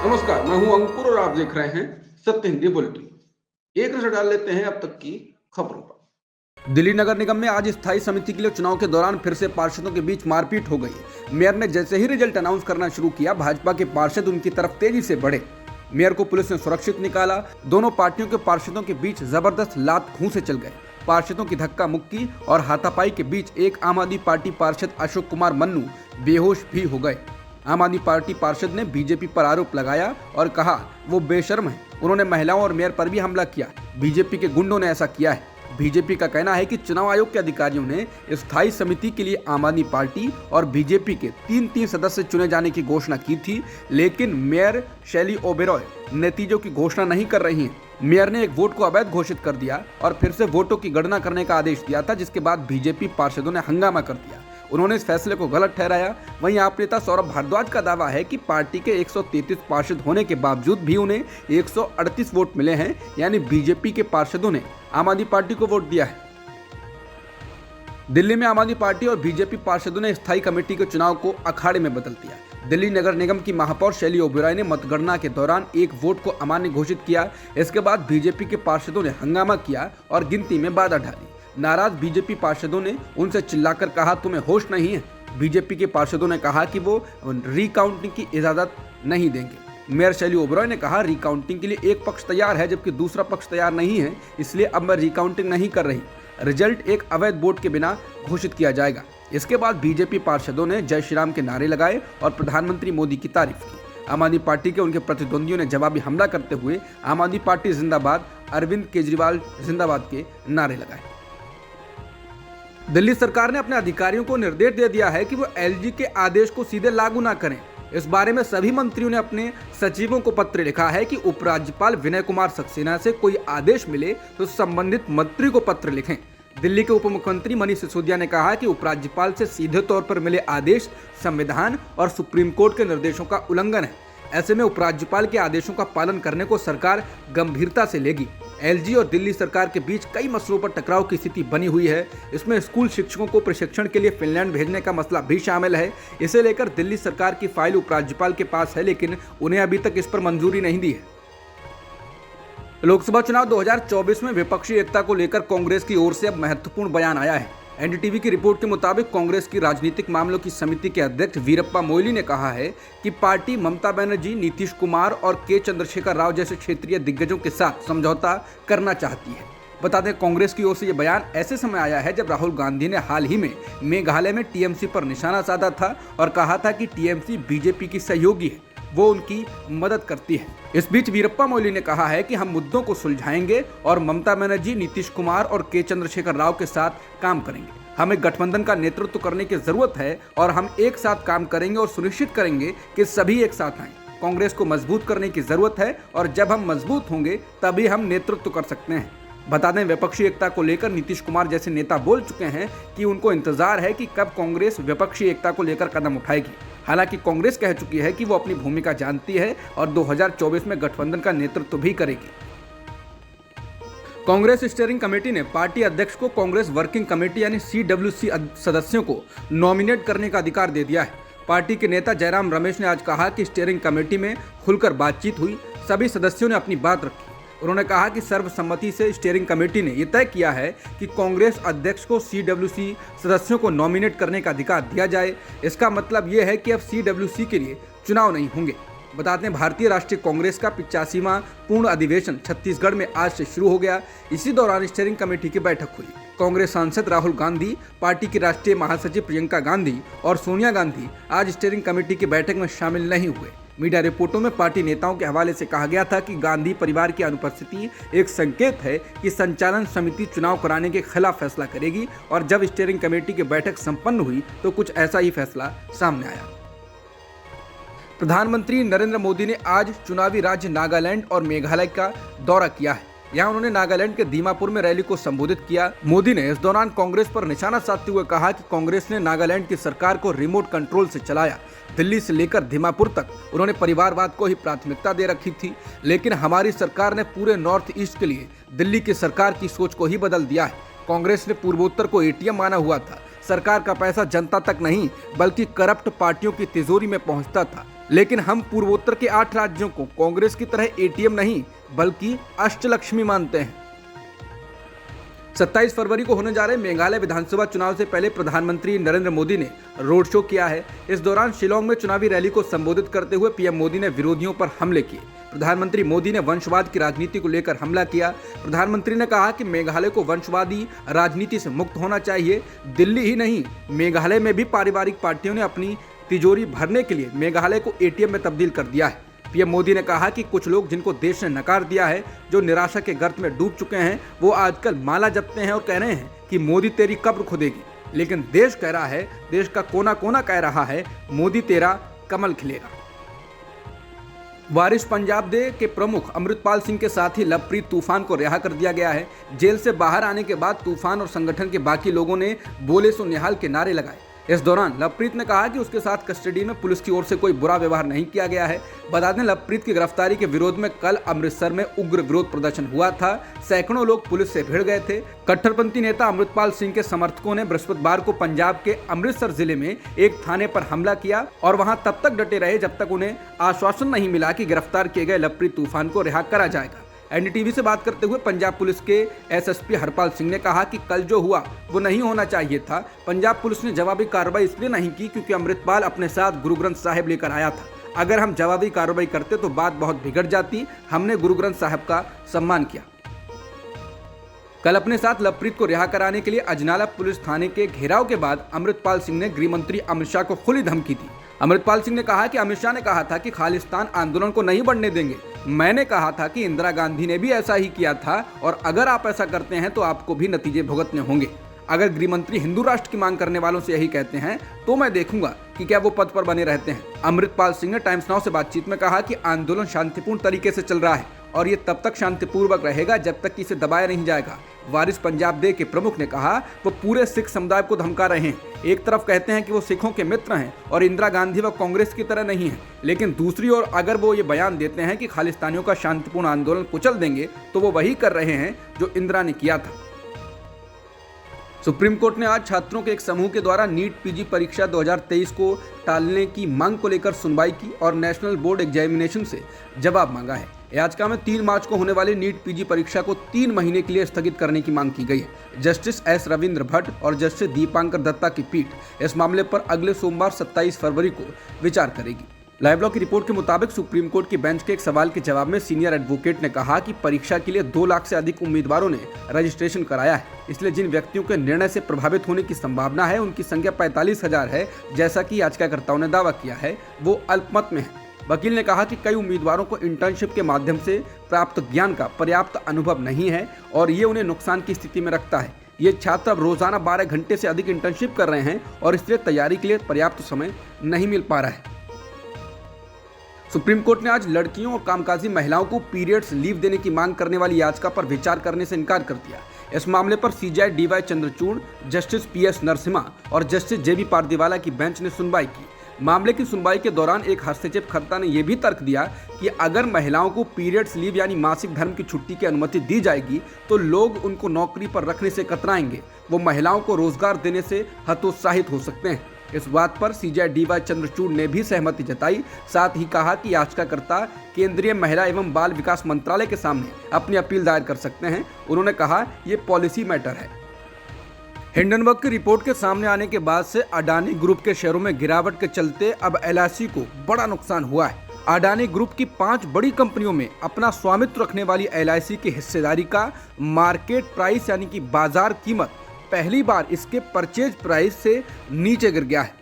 नमस्कार, मैं हूं अंकुर और आप देख रहे हैं सत्य हिंदी बुलेटिन। एक नजर डाल लेते हैं अब तक की खबरों पर। दिल्ली नगर निगम में आज स्थायी समिति के लिए चुनाव के दौरान फिर से पार्षदों के बीच मारपीट हो गई। मेयर ने जैसे ही रिजल्ट अनाउंस करना शुरू किया, भाजपा के पार्षद उनकी तरफ तेजी से बढ़े। मेयर को पुलिस ने सुरक्षित निकाला। दोनों पार्टियों के पार्षदों के बीच जबरदस्त लात घूंसे चल गए। पार्षदों की धक्का मुक्की और हाथापाई के बीच एक आम आदमी पार्टी पार्षद अशोक कुमार मन्नू बेहोश भी हो गए। आम आदमी पार्टी पार्षद ने बीजेपी पर आरोप लगाया और कहा वो बेशर्म है। उन्होंने महिलाओं और मेयर पर भी हमला किया। बीजेपी के गुंडों ने ऐसा किया है। बीजेपी का कहना है कि चुनाव आयोग के अधिकारियों ने स्थायी समिति के लिए आम आदमी पार्टी और बीजेपी के तीन सदस्य चुने जाने की घोषणा की थी, लेकिन मेयर शैली ओबेरॉय नतीजों की घोषणा नहीं कर रही हैं। मेयर ने एक वोट को अवैध घोषित कर दिया और फिर से वोटों की गणना करने का आदेश दिया था, जिसके बाद बीजेपी पार्षदों ने हंगामा कर दिया। उन्होंने इस फैसले को गलत ठहराया। वहीं आप नेता सौरभ भारद्वाज का दावा है कि पार्टी के 133 पार्षद होने के बावजूद भी उन्हें 138 वोट मिले हैं, यानी बीजेपी के पार्षदों ने आम आदमी पार्टी को वोट दिया है। दिल्ली में आम आदमी पार्टी और बीजेपी पार्षदों ने स्थायी कमेटी के चुनाव को अखाड़े में बदल दिया। दिल्ली नगर निगम की महापौर शैली ओबेरॉय ने मतगणना के दौरान एक वोट को अमान्य घोषित किया। इसके बाद बीजेपी के पार्षदों ने हंगामा किया और गिनती में बाधा डाली। नाराज बीजेपी पार्षदों ने उनसे चिल्लाकर कहा, तुम्हें होश नहीं है। बीजेपी के पार्षदों ने कहा कि वो रिकाउंटिंग की इजाजत नहीं देंगे। मेयर शैली ओबेरॉय ने कहा, रिकाउंटिंग के लिए एक पक्ष तैयार है जबकि दूसरा पक्ष तैयार नहीं है, इसलिए अब मैं रिकाउंटिंग नहीं कर रही। रिजल्ट एक अवैध वोट के बिना घोषित किया जाएगा। इसके बाद बीजेपी पार्षदों ने जय श्री राम के नारे लगाए और प्रधानमंत्री मोदी की तारीफ की। आम आदमी पार्टी के उनके प्रतिद्वंदियों ने जवाबी हमला करते हुए आम आदमी पार्टी जिंदाबाद, अरविंद केजरीवाल जिंदाबाद के नारे लगाए। दिल्ली सरकार ने अपने अधिकारियों को निर्देश दे दिया है कि वो एलजी के आदेश को सीधे लागू ना करें। इस बारे में सभी मंत्रियों ने अपने सचिवों को पत्र लिखा है कि उपराज्यपाल विनय कुमार सक्सेना से कोई आदेश मिले तो संबंधित मंत्री को पत्र लिखें। दिल्ली के उप मुख्यमंत्री मनीष सिसोदिया ने कहा कि उपराज्यपाल से सीधे तौर पर मिले आदेश संविधान और सुप्रीम कोर्ट के निर्देशों का उल्लंघन है। ऐसे में उपराज्यपाल के आदेशों का पालन करने को सरकार गंभीरता से लेगी। एलजी और दिल्ली सरकार के बीच कई मसलों पर टकराव की स्थिति बनी हुई है। इसमें स्कूल शिक्षकों को प्रशिक्षण के लिए फिनलैंड भेजने का मसला भी शामिल है। इसे लेकर दिल्ली सरकार की फाइल उपराज्यपाल के पास है, लेकिन उन्हें अभी तक इस पर मंजूरी नहीं दी है। लोकसभा चुनाव 2024 में विपक्षी एकता को लेकर कांग्रेस की ओर से अब महत्वपूर्ण बयान आया है। एनडीटीवी की रिपोर्ट के मुताबिक कांग्रेस की राजनीतिक मामलों की समिति के अध्यक्ष वीरप्पा मोइली ने कहा है कि पार्टी ममता बनर्जी, नीतीश कुमार और के चंद्रशेखर राव जैसे क्षेत्रीय दिग्गजों के साथ समझौता करना चाहती है। बता दें, कांग्रेस की ओर से यह बयान ऐसे समय आया है जब राहुल गांधी ने हाल ही में मेघालय में टीएमसी पर निशाना साधा था और कहा था कि टीएमसी बीजेपी की सहयोगी है, वो उनकी मदद करती है। इस बीच वीरप्पा मोइली ने कहा है कि हम मुद्दों को सुलझाएंगे और ममता बनर्जी, नीतीश कुमार और के चंद्रशेखर राव के साथ काम करेंगे। हमें गठबंधन का नेतृत्व करने की जरूरत है और हम एक साथ काम करेंगे और सुनिश्चित करेंगे कि सभी एक साथ आएं। कांग्रेस को मजबूत करने की जरूरत है और जब हम मजबूत होंगे तभी हम नेतृत्व कर सकते हैं। बता दें, विपक्षी एकता को लेकर नीतीश कुमार जैसे नेता बोल चुके हैं कि उनको इंतजार है कि कब कांग्रेस विपक्षी एकता को लेकर कदम उठाएगी। हालांकि कांग्रेस कह चुकी है कि वो अपनी भूमिका जानती है और 2024 में गठबंधन का नेतृत्व भी करेगी। कांग्रेस स्टीयरिंग कमेटी ने पार्टी अध्यक्ष को कांग्रेस वर्किंग कमेटी यानी CWC सदस्यों को नॉमिनेट करने का अधिकार दे दिया है। पार्टी के नेता जयराम रमेश ने आज कहा कि स्टीयरिंग कमेटी में खुलकर बातचीत हुई, सभी सदस्यों ने अपनी बात रखी। उन्होंने कहा कि सर्वसम्मति से स्टीयरिंग कमेटी ने यह तय किया है कि कांग्रेस अध्यक्ष को CWC सदस्यों को नॉमिनेट करने का अधिकार दिया जाए। इसका मतलब यह है कि अब CWC के लिए चुनाव नहीं होंगे। बताते हैं, भारतीय राष्ट्रीय कांग्रेस का 85वां पूर्ण अधिवेशन छत्तीसगढ़ में आज से शुरू हो गया। इसी दौरान स्टीयरिंग कमेटी की बैठक हुई। कांग्रेस सांसद राहुल गांधी, पार्टी की राष्ट्रीय महासचिव प्रियंका गांधी और सोनिया गांधी आज स्टीयरिंग कमेटी की बैठक में शामिल नहीं हुए। मीडिया रिपोर्टों में पार्टी नेताओं के हवाले से कहा गया था कि गांधी परिवार की अनुपस्थिति एक संकेत है कि संचालन समिति चुनाव कराने के खिलाफ फैसला करेगी और जब स्टीयरिंग कमेटी की बैठक संपन्न हुई तो कुछ ऐसा ही फैसला सामने आया। प्रधानमंत्री नरेंद्र मोदी ने आज चुनावी राज्य नागालैंड और मेघालय का दौरा किया है। यहाँ उन्होंने नागालैंड के दीमापुर में रैली को संबोधित किया। मोदी ने इस दौरान कांग्रेस पर निशाना साधते हुए कहा कि कांग्रेस ने नागालैंड की सरकार को रिमोट कंट्रोल से चलाया। दिल्ली से लेकर दीमापुर तक उन्होंने परिवारवाद को ही प्राथमिकता दे रखी थी, लेकिन हमारी सरकार ने पूरे नॉर्थ ईस्ट के लिए दिल्ली की सरकार की सोच को ही बदल दिया है। कांग्रेस ने पूर्वोत्तर को ATM माना हुआ था। सरकार का पैसा जनता तक नहीं बल्कि करप्ट पार्टियों की तिजोरी में पहुंचता था। लेकिन हम पूर्वोत्तर के 8 राज्यों को कांग्रेस की तरह एटीएम नहीं बल्कि अष्टलक्ष्मी मानते हैं। 27 फरवरी को होने जा रहे मेघालय विधानसभा चुनाव से पहले प्रधानमंत्री नरेंद्र मोदी ने रोड शो किया है। इस दौरान शिलोंग में चुनावी रैली को संबोधित करते हुए पीएम मोदी ने विरोधियों पर हमले किए। प्रधानमंत्री मोदी ने वंशवाद की राजनीति को लेकर हमला किया। प्रधानमंत्री ने कहा कि मेघालय को वंशवादी राजनीति से मुक्त होना चाहिए। दिल्ली ही नहीं, मेघालय में भी पारिवारिक पार्टियों ने अपनी तिजोरी भरने के लिए मेघालय को एटीएम में तब्दील कर दिया है। पीएम मोदी ने कहा कि कुछ लोग जिनको देश ने नकार दिया है, जो निराशा के गर्त में डूब चुके हैं, वो आजकल माला जपते हैं और कह रहे हैं कि मोदी तेरी कब्र खुदेगी। लेकिन देश कह रहा है, देश का कोना कोना कह रहा है, मोदी तेरा कमल खिलेगा। वारिस पंजाब दे के प्रमुख अमृतपाल सिंह के साथ ही लवप्रीत तूफान को रिहा कर दिया गया है। जेल से बाहर आने के बाद तूफान और संगठन के बाकी लोगों ने बोले सो निहाल के नारे लगाए। इस दौरान लवप्रीत ने कहा कि उसके साथ कस्टडी में पुलिस की ओर से कोई बुरा व्यवहार नहीं किया गया है। बता दें, लवप्रीत की गिरफ्तारी के विरोध में कल अमृतसर में उग्र विरोध प्रदर्शन हुआ था। सैकड़ों लोग पुलिस से भिड़ गए थे। कट्टरपंथी नेता अमृतपाल सिंह के समर्थकों ने बृहस्पतिवार को पंजाब के अमृतसर जिले में एक थाने पर हमला किया और वहां तब तक डटे रहे जब तक उन्हें आश्वासन नहीं मिला कि गिरफ्तार किए गए लवप्रीत तूफान को रिहा करा जाएगा। एनडीटीवी से बात करते हुए पंजाब पुलिस के एसएसपी हरपाल सिंह ने कहा कि कल जो हुआ वो नहीं होना चाहिए था। पंजाब पुलिस ने जवाबी कार्रवाई इसलिए नहीं की क्योंकि अमृतपाल अपने साथ गुरु ग्रंथ साहिब लेकर आया था। अगर हम जवाबी कार्रवाई करते तो बात बहुत बिगड़ जाती। हमने गुरु ग्रंथ साहिब का सम्मान किया। कल अपने साथ लवप्रीत को रिहा कराने के लिए अजनाला पुलिस थाने के घेराव के बाद अमृतपाल सिंह ने गृह मंत्री अमित शाह को खुली धमकी दी। अमृतपाल सिंह ने कहा कि अमित शाह ने कहा था कि खालिस्तान आंदोलन को नहीं बढ़ने देंगे। मैंने कहा था कि इंदिरा गांधी ने भी ऐसा ही किया था और अगर आप ऐसा करते हैं तो आपको भी नतीजे भुगतने होंगे। अगर गृह मंत्री हिंदू राष्ट्र की मांग करने वालों से यही कहते हैं तो मैं देखूंगा कि क्या वो पद पर बने रहते हैं। अमृतपाल सिंह ने टाइम्स नाउ से बातचीत में कहा कि आंदोलन शांतिपूर्ण तरीके से चल रहा है और ये तब तक शांतिपूर्वक रहेगा जब तक कि इसे दबाया नहीं जाएगा। वारिस पंजाब दे के प्रमुख ने कहा वो पूरे सिख समुदाय को धमका रहे हैं। एक तरफ कहते हैं कि वो सिखों के मित्र हैं और इंदिरा गांधी व कांग्रेस की तरह नहीं है, लेकिन दूसरी ओर अगर वो ये बयान देते हैं कि खालिस्तानियों का शांतिपूर्ण आंदोलन कुचल देंगे तो वो वही कर रहे हैं जो इंदिरा ने किया था। सुप्रीम कोर्ट ने आज छात्रों के एक समूह के द्वारा नीट पीजी परीक्षा 2023 को टालने की मांग को लेकर सुनवाई की और नेशनल बोर्ड एग्जामिनेशन से जवाब मांगा है। याचिका में 3 मार्च को होने वाली नीट पीजी परीक्षा को 3 महीने के लिए स्थगित करने की मांग की गई है। जस्टिस एस रविंद्र भट्ट और जस्टिस दीपांकर दत्ता की पीठ इस मामले पर अगले सोमवार 27 फरवरी को विचार करेगी। लाइव लॉ की रिपोर्ट के मुताबिक सुप्रीम कोर्ट की बेंच के एक सवाल के जवाब में सीनियर एडवोकेट ने कहा कि परीक्षा के लिए 2 लाख से अधिक उम्मीदवारों ने रजिस्ट्रेशन कराया है, इसलिए जिन व्यक्तियों के निर्णय से प्रभावित होने की संभावना है उनकी संख्या 45,000 है, जैसा कि याचिकाकर्ताओं ने दावा किया है। वो अल्पमत में है। वकील ने कहा कि कई उम्मीदवारों को इंटर्नशिप के माध्यम से प्राप्त ज्ञान का पर्याप्त अनुभव नहीं है और ये उन्हें नुकसान की स्थिति में रखता है। ये छात्र अब रोजाना 12 घंटे से अधिक इंटर्नशिप कर रहे हैं और इसलिए तैयारी के लिए पर्याप्त समय नहीं मिल पा रहा है। सुप्रीम कोर्ट ने आज लड़कियों और कामकाजी महिलाओं को पीरियड्स लीव देने की मांग करने वाली याचिका पर विचार करने से इनकार कर दिया। इस मामले पर CJI DY Chandrachud, justice PS Narasimha और जस्टिस जेबी पारदीवाला की बेंच ने सुनवाई की। मामले की सुनवाई के दौरान एक हस्तक्षेपकर्ता ने यह भी तर्क दिया कि अगर महिलाओं को पीरियड्स लीव यानी मासिक धर्म की छुट्टी की अनुमति दी जाएगी तो लोग उनको नौकरी पर रखने से कतराएंगे। वो महिलाओं को रोजगार देने से हतोत्साहित हो सकते हैं। इस बात पर सीजेआई डीवाई चंद्रचूड़ ने भी सहमति जताई। साथ ही कहा कि याचिकाकर्ता केंद्रीय महिला एवं बाल विकास मंत्रालय के सामने अपनी अपील दायर कर सकते हैं। उन्होंने कहा ये पॉलिसी मैटर है। हिंडनबर्ग की रिपोर्ट के सामने आने के बाद से अडानी ग्रुप के शेयरों में गिरावट के चलते अब एलआईसी को बड़ा नुकसान हुआ है। अडानी ग्रुप की 5 बड़ी कंपनियों में अपना स्वामित्व रखने वाली एलआईसी की हिस्सेदारी का मार्केट प्राइस यानी कि बाजार कीमत पहली बार इसके परचेज प्राइस से नीचे गिर गया है।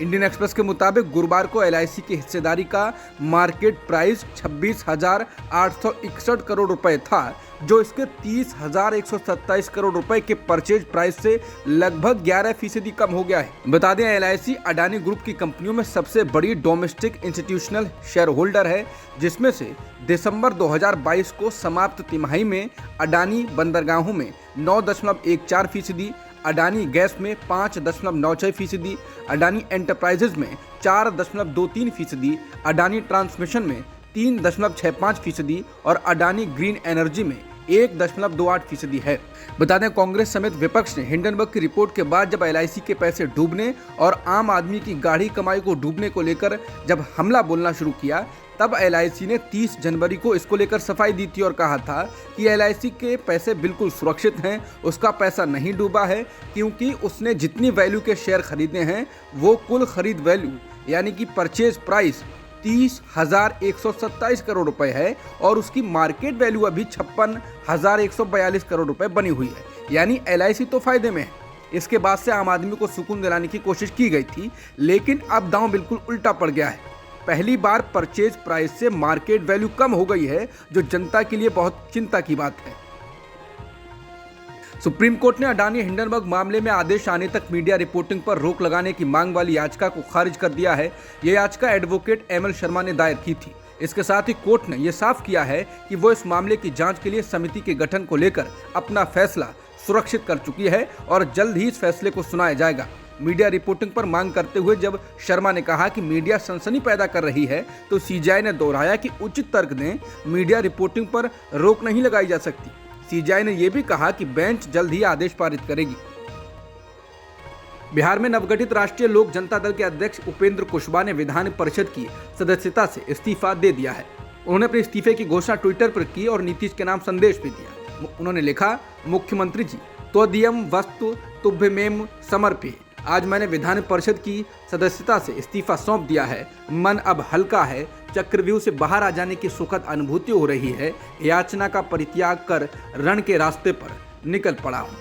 इंडियन एक्सप्रेस के मुताबिक गुरुवार को एलआईसी की हिस्सेदारी का मार्केट प्राइस 26,861 करोड़ रुपए था, जो इसके 30,127 करोड़ रुपए के परचेज प्राइस से लगभग 11% कम हो गया है। बता दें, एलआईसी अडानी ग्रुप की कंपनियों में सबसे बड़ी डोमेस्टिक इंस्टीट्यूशनल शेयर होल्डर है, जिसमें से दिसंबर 2022 को समाप्त तिमाही में अडानी बंदरगाहों में 9.14%, अडानी गैस में 5.96%, अडानी एंटरप्राइजेज में 4.23%, अडानी ट्रांसमिशन में 3.65% और अडानी ग्रीन एनर्जी में 1.28% है। बता दें, कांग्रेस समेत विपक्ष ने हिंडनबर्ग की रिपोर्ट के बाद जब एलआईसी के पैसे डूबने और आम आदमी की गाढ़ी कमाई को डूबने को लेकर जब हमला बोलना शुरू किया, तब एलआईसी ने 30 जनवरी को इसको लेकर सफाई दी थी और कहा था कि एलआईसी के पैसे बिल्कुल सुरक्षित हैं, उसका पैसा नहीं डूबा है, क्योंकि उसने जितनी वैल्यू के शेयर खरीदे हैं वो कुल खरीद वैल्यू यानी कि परचेज प्राइस 30,127 करोड़ रुपए है और उसकी मार्केट वैल्यू अभी 56,142 करोड़ रुपए बनी हुई है। यानी एलआईसी तो फायदे में है। इसके बाद से आम आदमी को सुकून दिलाने की कोशिश की गई थी, लेकिन अब दांव बिल्कुल उल्टा पड़ गया है। पहली बार परचेज प्राइस से मार्केट वैल्यू कम हो गई है, जो जनता के लिए बहुत चिंता की बात है। सुप्रीम कोर्ट ने अडानी हिंडनबर्ग मामले में आदेश आने तक मीडिया रिपोर्टिंग पर रोक लगाने की मांग वाली याचिका को खारिज कर दिया है। यह याचिका एडवोकेट एमएल शर्मा ने दायर की थी। इसके साथ ही कोर्ट ने यह साफ किया है कि वो इस मामले की जांच के लिए समिति के गठन को लेकर अपना फैसला सुरक्षित कर चुकी है और जल्द ही इस फैसले को सुनाया जाएगा। मीडिया रिपोर्टिंग पर मांग करते हुए जब शर्मा ने कहा कि मीडिया सनसनी पैदा कर रही है, तो सीजेआई ने दोहराया कि उचित तर्क दें, मीडिया रिपोर्टिंग पर रोक नहीं लगाई जा सकती। सीजेआई ने यह भी कहा कि बेंच जल्द ही आदेश पारित करेगी। बिहार में नवगठित राष्ट्रीय लोक जनता दल के अध्यक्ष उपेंद्र कुशवाहा ने विधान परिषद की सदस्यता से इस्तीफा दे दिया है। उन्होंने अपने इस्तीफे की घोषणा ट्विटर पर की और नीतीश के नाम संदेश भी दिया। उन्होंने लिखा, मुख्यमंत्री जी, त्वदीयम वस्तु तुभ्यमेव समर्पये। आज मैंने विधान परिषद की सदस्यता से इस्तीफा सौंप दिया है। मन अब हल्का है, चक्रव्यूह से बाहर आ जाने की सुखद अनुभूति हो रही है। याचना का परित्याग कर रण के रास्ते पर निकल पड़ा हूं।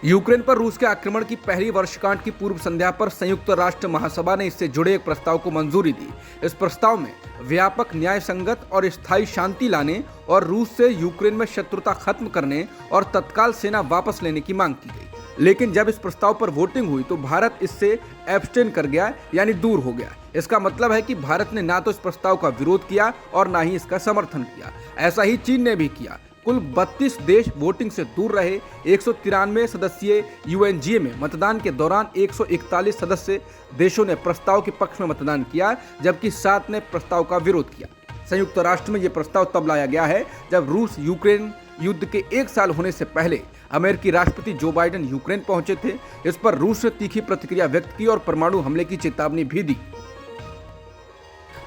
यूक्रेन पर रूस के आक्रमण की पहली वर्षगांठ की पूर्व संध्या पर संयुक्त राष्ट्र महासभा ने इससे जुड़े एक प्रस्ताव को मंजूरी दी। इस प्रस्ताव में व्यापक, न्याय संगत और स्थायी शांति लाने और रूस से यूक्रेन में शत्रुता खत्म करने और तत्काल सेना वापस लेने की मांग की गई। लेकिन जब इस प्रस्ताव पर वोटिंग हुई तो भारत इससे एब्सटेन कर गया, यानी दूर हो गया। इसका मतलब है कि भारत ने ना तो इस प्रस्ताव का विरोध किया और ना ही इसका समर्थन किया। ऐसा ही चीन ने भी किया। कुल 32 देश वोटिंग से दूर रहे। 193 सदस्यीय यूएनजीए में मतदान के दौरान 141 सदस्य देशों ने प्रस्ताव के पक्ष में मतदान किया, जबकि 7 ने प्रस्ताव का विरोध किया। संयुक्त राष्ट्र में यह प्रस्ताव तब लाया गया है जब रूस यूक्रेन युद्ध के 1 साल होने से पहले अमेरिकी राष्ट्रपति जो बाइडेन यूक्रेन पहुंचे थे। इस पर रूस ने तीखी प्रतिक्रिया व्यक्त की और परमाणु हमले की चेतावनी भी दी।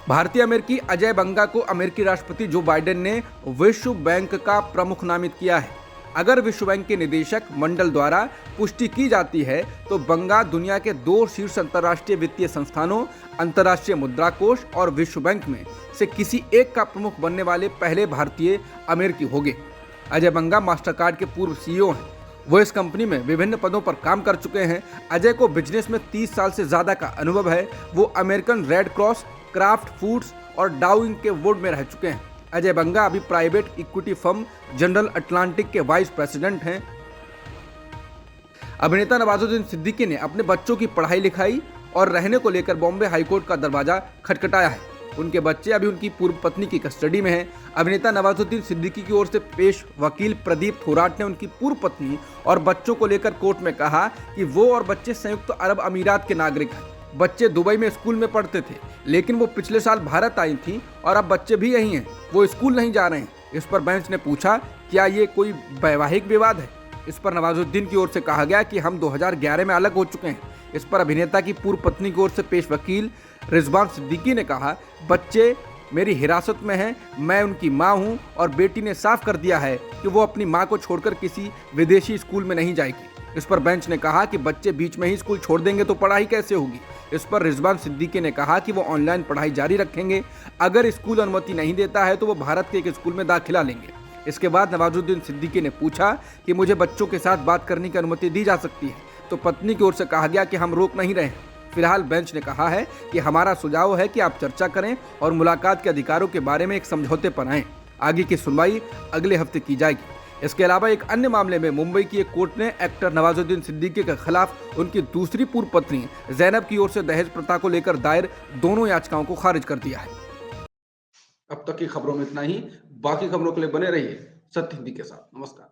भारतीय अमेरिकी अजय बंगा को अमेरिकी राष्ट्रपति जो बाइडेन ने विश्व बैंक का प्रमुख नामित किया है। अगर विश्व बैंक के निदेशक मंडल द्वारा पुष्टि की जाती है तो बंगा दुनिया के 2 शीर्ष अंतर्राष्ट्रीय वित्तीय संस्थानों अंतर्राष्ट्रीय मुद्रा कोष और विश्व बैंक में से किसी एक का प्रमुख बनने वाले पहले भारतीय अमेरिकी होंगे। अजय बंगा मास्टरकार्ड के पूर्व सीईओ हैं। वो इस कंपनी में विभिन्न पदों पर काम कर चुके हैं। अजय को बिजनेस में 30 साल से ज्यादा का अनुभव है। वो American red cross, craft foods और डाउ इंक के बोर्ड में रह चुके हैं। अजय बंगा अभी private equity firm general Atlantic के वाइस प्रेसिडेंट हैं। अभिनेता नवाजुद्दीन सिद्दीकी ने अपने बच्चों की पढ़ाई लिखाई और रहने को लेकर बॉम्बे हाईकोर्ट का दरवाजा खटखटाया है। उनके बच्चे अभी उनकी पूर्व पत्नी की कस्टडी में हैं। अभिनेता नवाजुद्दीन सिद्दीकी की ओर से पेश वकील प्रदीप थोराट ने उनकी पूर्व पत्नी और बच्चों को लेकर कोर्ट में कहा कि वो और बच्चे संयुक्त अरब अमीरात के नागरिक हैं। बच्चे दुबई में स्कूल में पढ़ते थे, लेकिन वो पिछले साल भारत आई थी और अब बच्चे भी यही हैं, वो स्कूल नहीं जा रहे हैं। इस पर बेंच ने पूछा, क्या ये कोई वैवाहिक विवाद है? इस पर नवाजुद्दीन की ओर से कहा गया कि हम 2011 में अलग हो चुके हैं। इस पर अभिनेता की पूर्व पत्नी की ओर से पेश वकील रिजवान सिद्दीकी ने कहा, बच्चे मेरी हिरासत में हैं, मैं उनकी मां हूं और बेटी ने साफ कर दिया है कि वो अपनी मां को छोड़कर किसी विदेशी स्कूल में नहीं जाएगी। इस पर बेंच ने कहा कि बच्चे बीच में ही स्कूल छोड़ देंगे तो पढ़ाई कैसे होगी। इस पर रिजवान सिद्दीकी ने कहा कि वो ऑनलाइन पढ़ाई जारी रखेंगे। अगर स्कूल अनुमति नहीं देता है तो वो भारत के एक स्कूल में दाखिला लेंगे। इसके बाद नवाजुद्दीन सिद्दीकी ने पूछा कि मुझे बच्चों के साथ बात करने की अनुमति दी जा सकती है, तो पत्नी की ओर से कहा गया कि हम रोक नहीं रहे हैं। फिलहाल बेंच ने कहा है कि हमारा सुझाव है कि आप चर्चा करें और मुलाकात के अधिकारों के बारे में एक समझौते पर आएं। आगे की सुनवाई अगले हफ्ते की जाएगी। इसके अलावा एक अन्य मामले में मुंबई की एक कोर्ट ने एक्टर नवाजुद्दीन सिद्दीकी के खिलाफ उनकी दूसरी पूर्व पत्नी जैनब की ओर से दहेज प्रथा को लेकर दायर दोनों याचिकाओं को खारिज कर दिया है। अब तक की खबरों में इतना ही। बाकी खबरों के लिए बने रहिए सत्य हिंदी के साथ। नमस्कार।